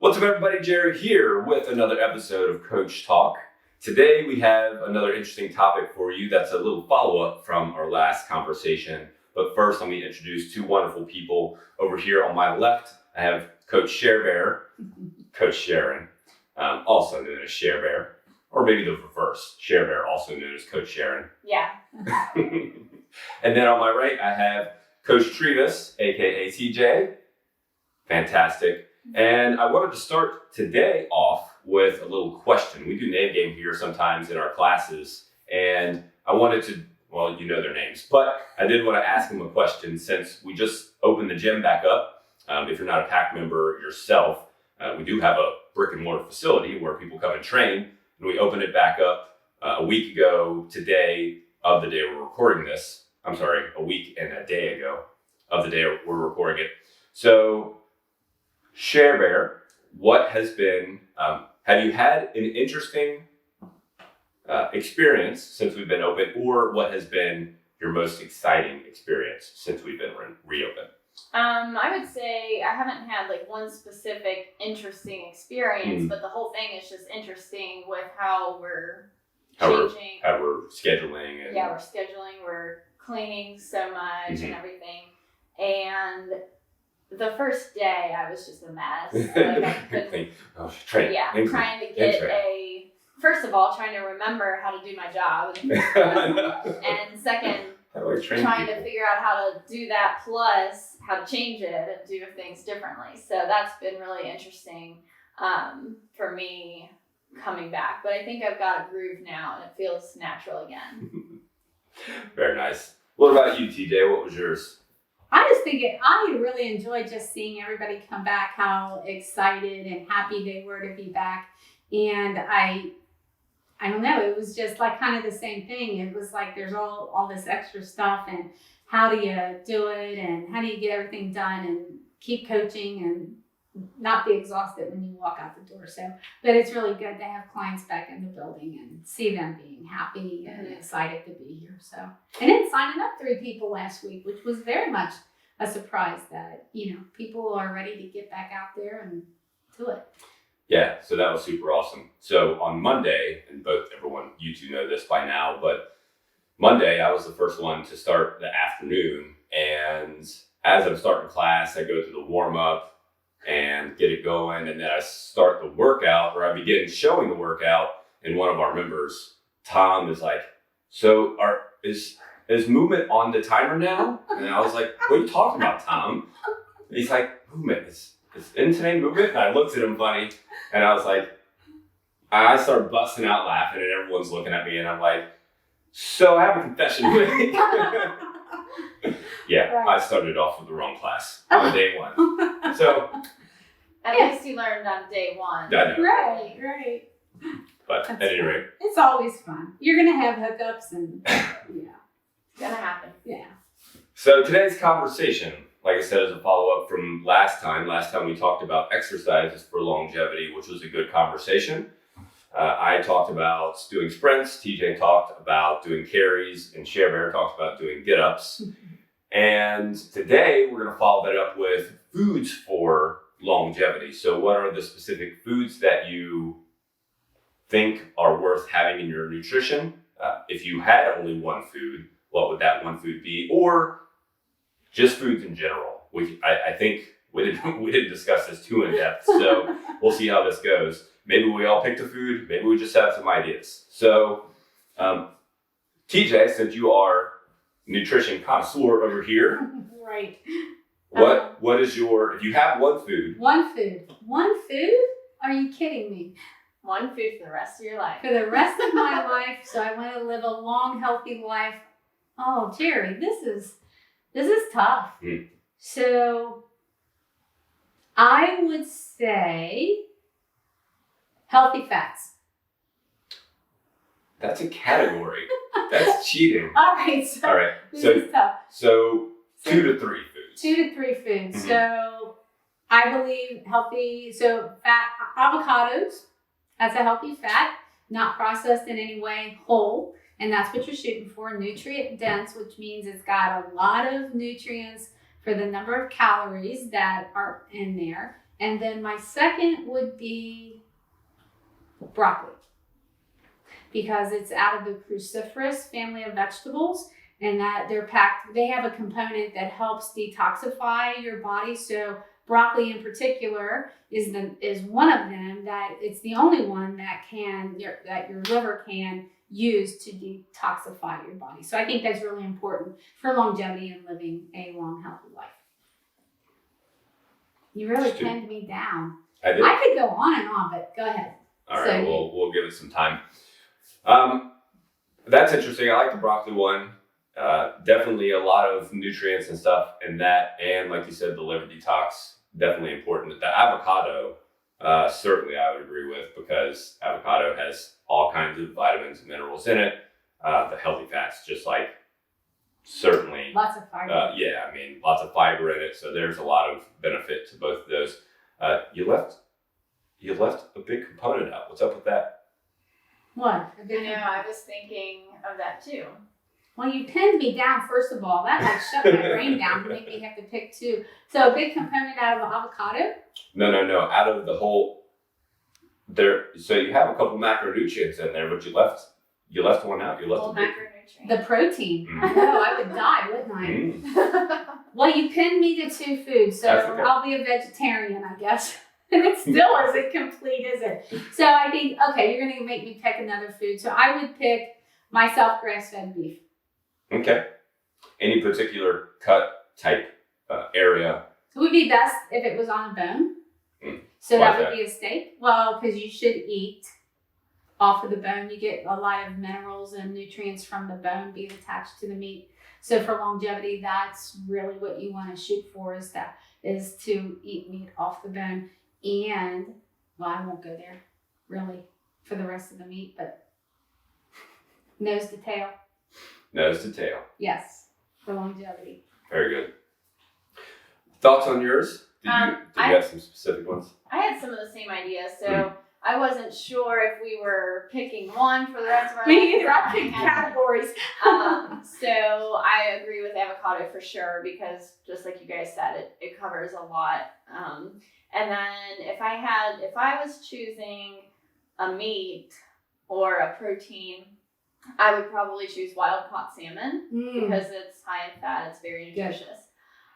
What's up, everybody? Jared here with another episode of Coach Talk. Today we have another interesting topic for you that's a little follow-up from our last conversation. But first, let me introduce two wonderful people. Over here on my left, I have Coach Sharebear, Coach Sharon, also known as Sharebear, or maybe the reverse, Sharebear, also known as Coach Sharon. Yeah. And then on my right, I have Coach Trevis, aka TJ. Fantastic. And I wanted to start today off with a little question. We do name game here sometimes in our classes, and I wanted to, well, you know their names, but I did want to ask them a question since we just opened the gym back up. If you're not a PAC member yourself, we do have a brick and mortar facility where people come and train, and we opened it back up a week ago today of the day we're recording this. I'm sorry, a week and a day ago of the day we're recording it. So, Sharebear, what has been, have you had an interesting experience since we've been open, or what has been your most exciting experience since we've been reopened? I would say I haven't had like one specific interesting experience, but the whole thing is just interesting with how we're changing. How we're scheduling. And... Yeah, we're scheduling, we're cleaning so much and everything. And the first day, I was just a mess. Like I couldn't, trying to get first of all, trying to remember how to do my job. And second, trying to figure out how to do that plus how to change it and do things differently. So that's been really interesting for me coming back. But I think I've got a groove now and it feels natural again. Very nice. What about you, TJ? What was yours? I just think I really enjoyed just seeing everybody come back, how excited and happy they were to be back. And I don't know, it was just like kind of the same thing. It was like there's all this extra stuff and how do you do it and how do you get everything done and keep coaching and not be exhausted when you walk out the door. So, but it's really good to have clients back in the building and see them being happy and excited to be here. So, and then signing up 3 people last week, which was very much a surprise that, people are ready to get back out there and do it. Yeah, so that was super awesome. So on Monday, and you two know this by now, but Monday I was the first one to start the afternoon. And as I'm starting class, I go through the warm up and get it going. And then I start the workout, or I begin showing the workout. And one of our members, Tom, is like, so is movement on the timer now? And I was like, what are you talking about, Tom? And he's like, movement, is in today movement? And I looked at him funny, and I was like, I started busting out laughing, and everyone's looking at me, and I'm like, so I have a confession to make. Yeah, right. I started off with the wrong class on day one. So at least you learned on day one. I know. Right. But at any rate, it's always fun. You're gonna have hookups and it's gonna happen. Yeah. So today's conversation, like I said, is a follow-up from last time. Last time we talked about exercises for longevity, which was a good conversation. I talked about doing sprints, TJ talked about doing carries, and Sharebear talked about doing get-ups. And today we're going to follow that up with foods for longevity. So what are the specific foods that you think are worth having in your nutrition? If you had only one food, what would that one food be? Or just foods in general. I think we didn't discuss this too in depth, so we'll see how this goes. Maybe we all picked a food. Maybe we just have some ideas. So, TJ, since you are nutrition connoisseur over here, right? What is your? If you have one food? One food. Are you kidding me? One food for the rest of your life. For the rest of my life, so I want to live a long, healthy life. Oh, Jerry, this is tough. So I would say healthy fats. That's a category. That's cheating. All right. This is tough. So 2 to 3 foods. 2 to 3 foods. Mm-hmm. So I believe healthy. So fat avocados. That's a healthy fat, not processed in any way, whole. And that's what you're shooting for. Nutrient dense, which means it's got a lot of nutrients for the number of calories that are in there. And then my second would be broccoli, because it's out of the cruciferous family of vegetables, and that they have a component that helps detoxify your body. So broccoli in particular is one of them, that it's the only one that your liver can use to detoxify your body. So I think that's really important for longevity and living a long, healthy life. You really pinned me down. I did. I could go on and on, but go ahead. All right, we'll give it some time. That's interesting. I like the broccoli one. Definitely a lot of nutrients and stuff in that, and like you said, the liver detox, definitely important. The avocado, certainly I would agree with, because avocado has all kinds of vitamins and minerals in it. The healthy fats, just like certainly lots of fiber. Lots of fiber in it, so there's a lot of benefit to both of those. You left a big component out. What's up with that? What? I was thinking of that too. Well, you pinned me down, first of all. That shut my brain down to make me have to pick two. So a big component out of avocado? No. Out of the whole there. So you have a couple macronutrients in there, but you left one out. You left the macronutrient. The protein. Mm. No, I would die, wouldn't I? Mm. Well, you pinned me to two foods, so That's okay. I'll be a vegetarian, I guess. And it still isn't complete, is it? So I think, okay, you're going to make me pick another food. So I would pick myself grass-fed beef. Okay. Any particular cut type area? It would be best if it was on a bone. Mm. So Why that is would that? be a steak. Well, because you should eat off of the bone. You get a lot of minerals and nutrients from the bone being attached to the meat. So for longevity, that's really what you want to shoot for, is to eat meat off the bone. And, well, I won't go there really for the rest of the meat, but nose to tail. Nose to tail. Yes, for longevity. Very good. Thoughts on yours? Did you have some specific ones? I had some of the same ideas, so I wasn't sure if we were picking one for the rest of our life. Me either. I'll pick categories. So I agree with avocado for sure, because just like you guys said, it covers a lot. And then if I was choosing a meat or a protein, I would probably choose wild caught salmon because it's high in fat. It's very nutritious.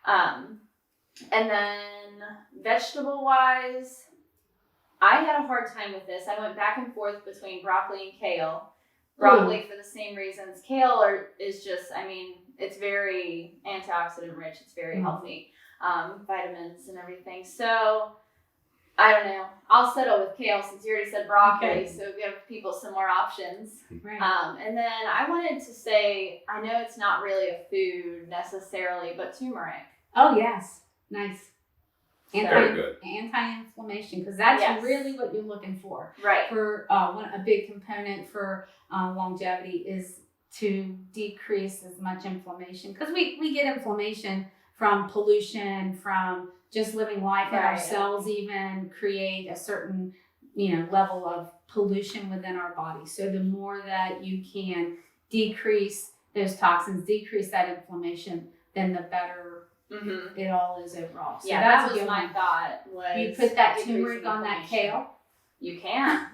And then vegetable wise, I had a hard time with this. I went back and forth between broccoli and kale. Broccoli for the same reasons. Kale is just, it's very antioxidant rich. It's very healthy. Vitamins and everything. So I don't know. I'll settle with kale since you already said broccoli. Okay. So give people some more options. Right. And then I wanted to say, I know it's not really a food necessarily, but turmeric. Oh yes, nice. Very good. Anti-inflammation, because that's really what you're looking for. Right. For a big component for longevity is to decrease as much inflammation, because we get inflammation from pollution, from just living life, and our cells even create a certain level of pollution within our body. So the more that you can decrease those toxins, decrease that inflammation, then the better it all is overall. So that was my thought. You put that turmeric on that kale. You can.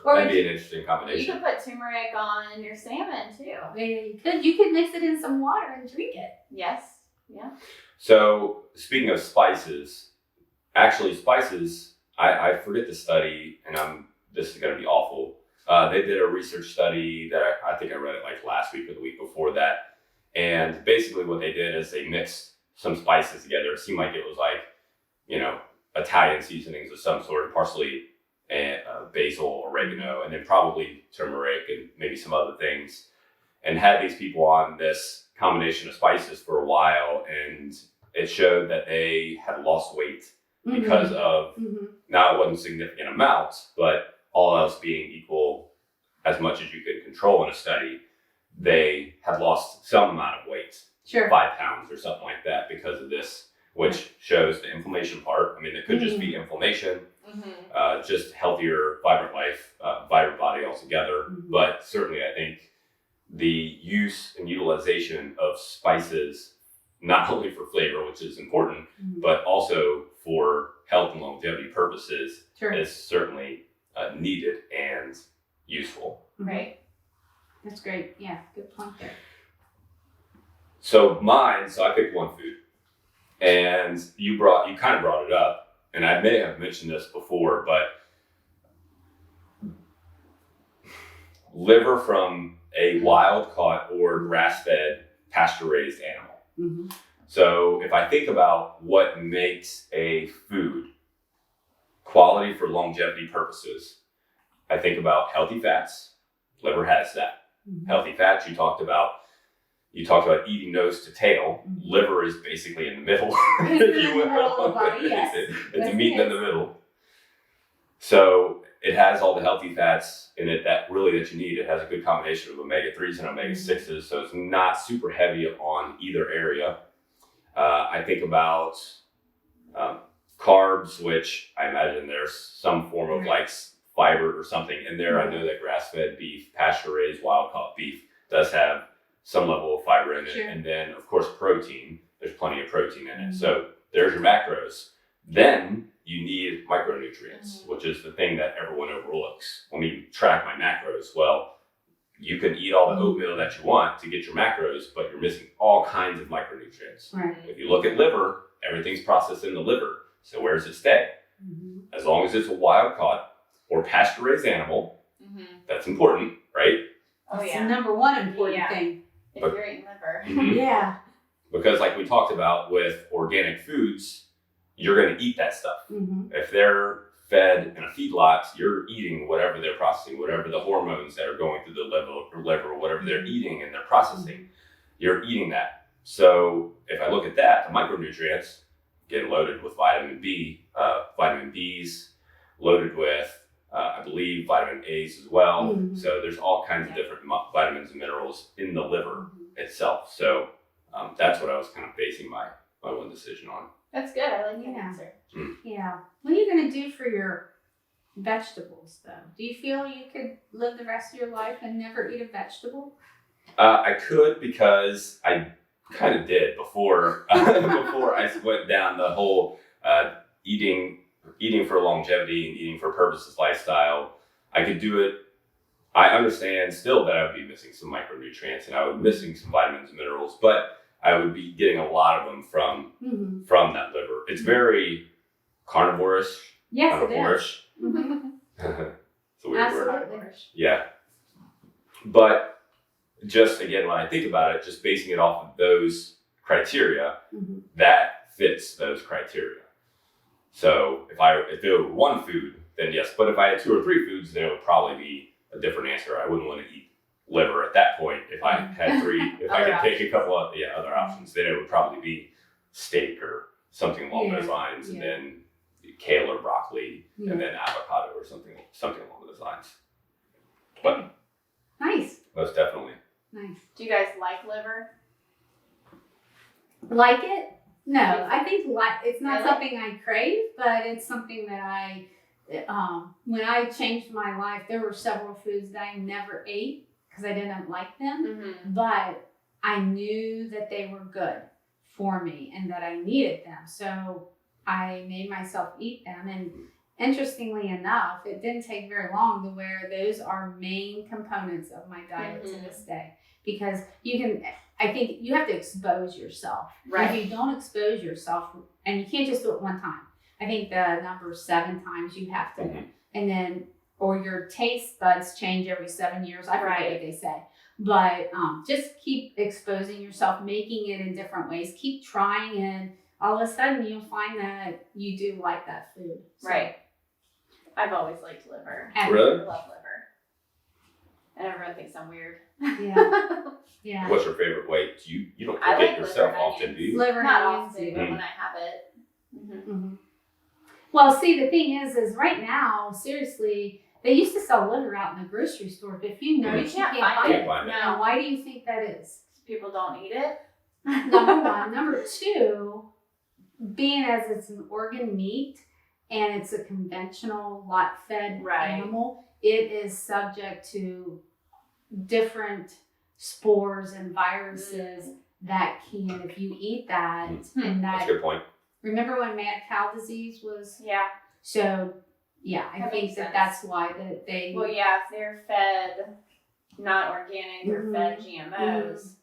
Or that'd be an interesting combination. You could put turmeric on your salmon too. Yeah, you could mix it in some water and drink it. Yes. Yeah. So speaking of spices, I forget the study, and this is going to be awful. They did a research study that I think I read it like last week or the week before that. And basically what they did is they mixed some spices together. It seemed like it was like, Italian seasonings of some sort, parsley and basil, oregano, and then probably turmeric and maybe some other things, and had these people on this combination of spices for a while. And it showed that they had lost weight because of, now it wasn't significant amounts, but all else being equal, as much as you could control in a study, they had lost some amount of weight, 5 pounds or something like that, because of this, which shows the inflammation part. It could just be inflammation, just healthier, vibrant life, vibrant body altogether. But certainly I think the use and utilization of spices not only for flavor, which is important, but also for health and longevity purposes, is certainly needed and useful. Right. That's great. Yeah, good point there. So I picked one food, and you kind of brought it up, and I may have mentioned this before, but liver from a wild caught or grass-fed pasture-raised animal. So if I think about what makes a food quality for longevity purposes, I think about healthy fats. Liver has that. Healthy fats, you talked about eating nose to tail. Liver is basically in the middle, if you will. It's a meat in the middle. So it has all the healthy fats in it that you need. It has a good combination of omega-3s and omega-6s, so it's not super heavy on either area. I think about carbs, which I imagine there's some form of like fiber or something in there. I know that grass-fed beef, pasture-raised, wild-caught beef does have some level of fiber in it. And then, of course, protein. There's plenty of protein in it. So there's your macros. Then you need micronutrients, which is the thing that everyone overlooks. When we track my macros, well, you can eat all the oatmeal that you want to get your macros, but you're missing all kinds of micronutrients. If you look at liver, everything's processed in the liver. So where does it stay? As long as it's a wild-caught or pasture-raised animal, that's important, right? That's the number one important thing. If you're eating liver. Yeah. Because like we talked about with organic foods, you're going to eat that stuff. If they're fed in a feedlot, you're eating whatever they're processing, whatever the hormones that are going through the liver, whatever they're eating and they're processing, you're eating that. So if I look at that, the micronutrients get loaded with vitamin B, vitamin Bs, loaded with, I believe, vitamin A's as well. So there's all kinds of different vitamins and minerals in the liver itself. So that's what I was kind of basing my one decision on. That's good. I like that answer. Yeah. What are you going to do for your vegetables, though? Do you feel you could live the rest of your life and never eat a vegetable? I could, because I kind of did before I went down the whole eating for longevity and eating for purposes lifestyle. I could do it. I understand still that I would be missing some micronutrients and I would be missing some vitamins and minerals, but I would be getting a lot of them from that liver. It's very carnivorous. Yes, it is. It's a weird Absolutely. word. Yeah. But just again, when I think about it, just basing it off of those criteria, that fits those criteria. So if it were one food, then yes. But if I had 2 or 3 foods, then it would probably be a different answer. I wouldn't want to eat liver at that point. If I had 3, if I could take a couple of other options, then it would probably be steak or something along those lines, and then kale or broccoli, and then avocado or something along those lines. But nice. Most definitely. Nice. Do you guys like liver? Like it? No, I think it's not something I crave, but it's something that when I changed my life, there were several foods that I never ate because I didn't like them, but I knew that they were good for me and that I needed them. So I made myself eat them. And interestingly enough, it didn't take very long to where those are main components of my diet to this day. Because I think you have to expose yourself. Right. If you don't expose yourself, and you can't just do it one time. I think the number 7 times you have to, and then, or your taste buds change every 7 years. I forget what they say. But just keep exposing yourself, making it in different ways. Keep trying, and all of a sudden you'll find that you do like that food. So, right. I've always liked liver. Really? I love liver. And everyone thinks I'm weird. Yeah. Yeah. What's your favorite way? You don't I cook like it yourself liver often, do you? Liver Not onions, often, but when I have it. Well, see, the thing is right now, seriously, they used to sell liver out in the grocery store, but if you notice, you can't find it. Find it. Now, why do you think that is? People don't eat it. Number one. Number 2, being as it's an organ meat and it's a conventional lot-fed animal, it is subject to different spores and viruses that can, if you eat that, and That's that, a good point. remember when mad cow disease was? Yeah. So, yeah, I That think makes sense. that's why that they. Well, yeah, if they're fed not organic, they're fed GMOs,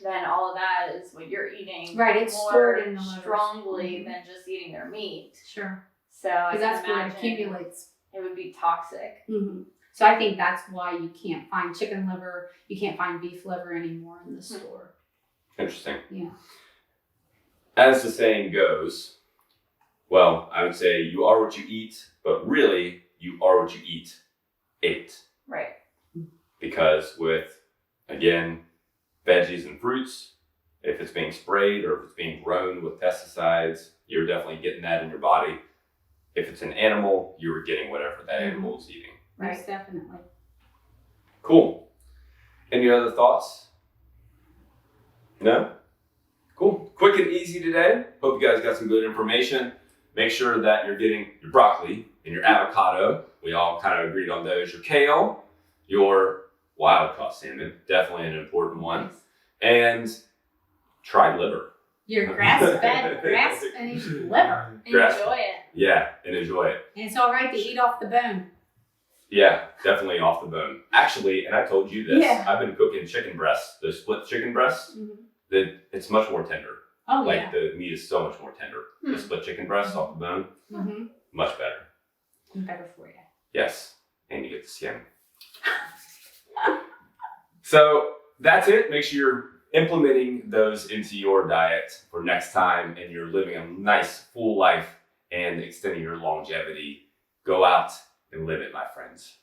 then all of that is what you're eating. Right, it's more stored in the liver. strongly than just eating their meat. Sure. So I Because can that's where it imagine accumulates. it would be toxic. So I think that's why you can't find chicken liver, you can't find beef liver anymore in the store. Interesting. Yeah. As the saying goes, well, I would say you are what you eat, but really you are what you eat. Right. Because with, again, veggies and fruits, if it's being sprayed or if it's being grown with pesticides, you're definitely getting that in your body. If it's an animal, you're getting whatever that animal is eating. Right, definitely. Cool. Any other thoughts? No? Cool. Quick and easy today. Hope you guys got some good information. Make sure that you're getting your broccoli and your avocado. We all kind of agreed on those. Your kale, your wild-caught salmon, definitely an important one. And try liver. Your grass-fed, grass-finished liver. Enjoy it. Yeah, and enjoy it. And it's all right to eat off the bone. Yeah, definitely off the bone. Actually, and I told you this, Yeah. I've been cooking chicken breasts, the split chicken breasts. That it's much more tender. Oh, Like the meat is so much more tender. The split chicken breast off the bone, much better. Better for you. Yes, and you get the skin. So that's it. Make sure you're implementing those into your diet for next time and you're living a nice, full life and extending your longevity. Go out and live it, my friends.